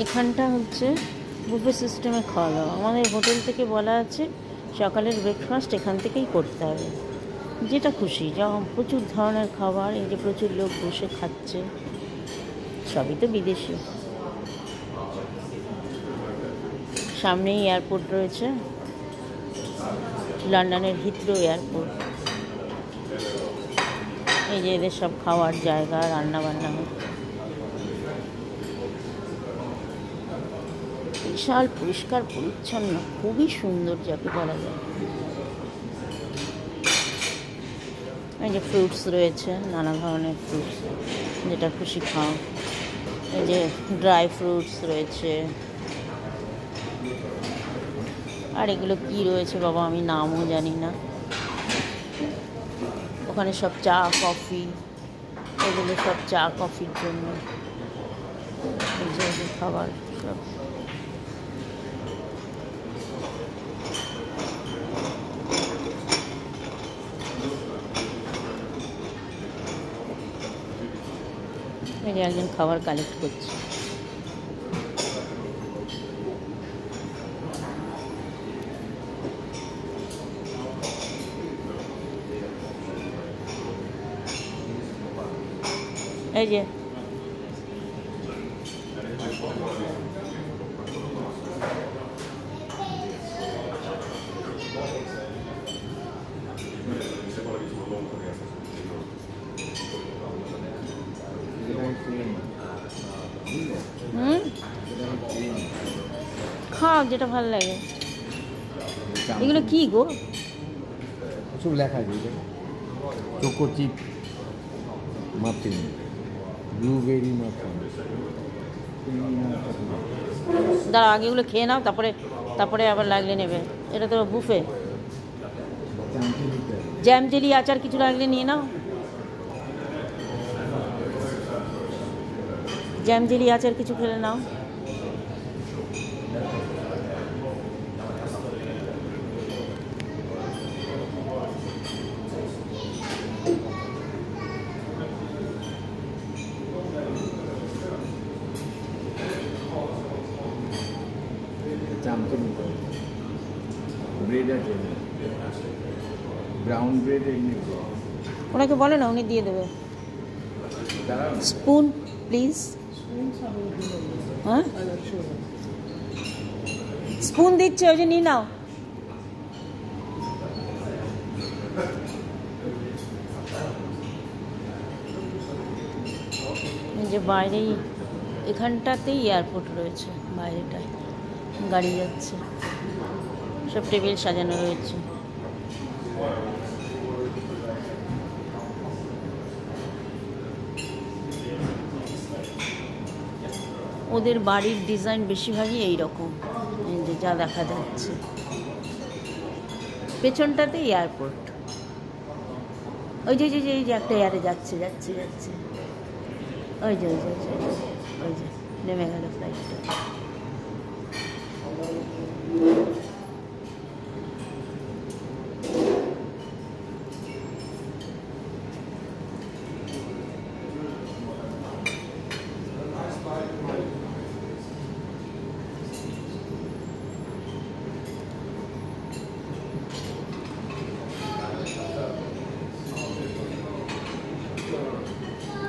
এখানটা হচ্ছে বুফে সিস্টেমে খাওয়া দাওয়া। আমাদের হোটেল থেকে বলা আছে সকালের ব্রেকফাস্ট এখান থেকেই করতে হবে, যেটা খুশি। যেমন প্রচুর ধরনের খাবার, এই যে প্রচুর লোক বসে খাচ্ছে, সবই তো বিদেশি। সামনেই এয়ারপোর্ট রয়েছে, লন্ডনের হিথ্রো এয়ারপোর্ট। এই যে এদের সব খাওয়ার জায়গা, রান্না বান্না হচ্ছে। বিশাল পরিষ্কার পরিচ্ছন্ন, খুবই সুন্দর যাকে বলা যায়। এই যে ফ্রুটস রয়েছে, নানা ধরনের ফ্রুটস, যেটা খুশি খাও। এই যে ড্রাই ফ্রুটস রয়েছে। আর এগুলো কি রয়েছে বাবা, আমি নামও জানি না। ওখানে সব চা কফি, এগুলো সব চা কফির জন্য। এই যে খাবার সব। এই যে একজন খাবার কালেক্ট করছে। এই যে খাও যেটা ভালো লাগে। এগুলো কি গো? সব লেখা আছে, choco chip muffin, blueberry muffin. দাঁড়া, আগে এগুলো খেয়ে নাও, তারপরে আবার লাগলে নেবে। এটা তো বুফে। জ্যাম জেলি আচার কিছু লাগলে নিয়ে নাও। জ্যাম জেলি আচার কিছু খেলে নাও। ব্রেড আছে, ব্রাউন ব্রেড। ওনাকে বলে না, উনি দিয়ে দেবে। Spoon please. হ্যাঁ, স্পুন দিচ্ছে, ওই যে নিয়ে নাও। যে বাইরেই, এখানটাতেই এয়ারপোর্ট রয়েছে, বাইরেটায় গাড়ি যাচ্ছে, সব টেবিল সাজানো রয়েছে। ওদের বাড়ির ডিজাইন বেশিরভাগই এইরকম, এই যে যা দেখা যাচ্ছে। পেছনটাতে এয়ারপোর্ট। ওই যে এই যে একটা এয়ারে যাচ্ছে। ওই যে নেমে গেল ফ্লাইটটা।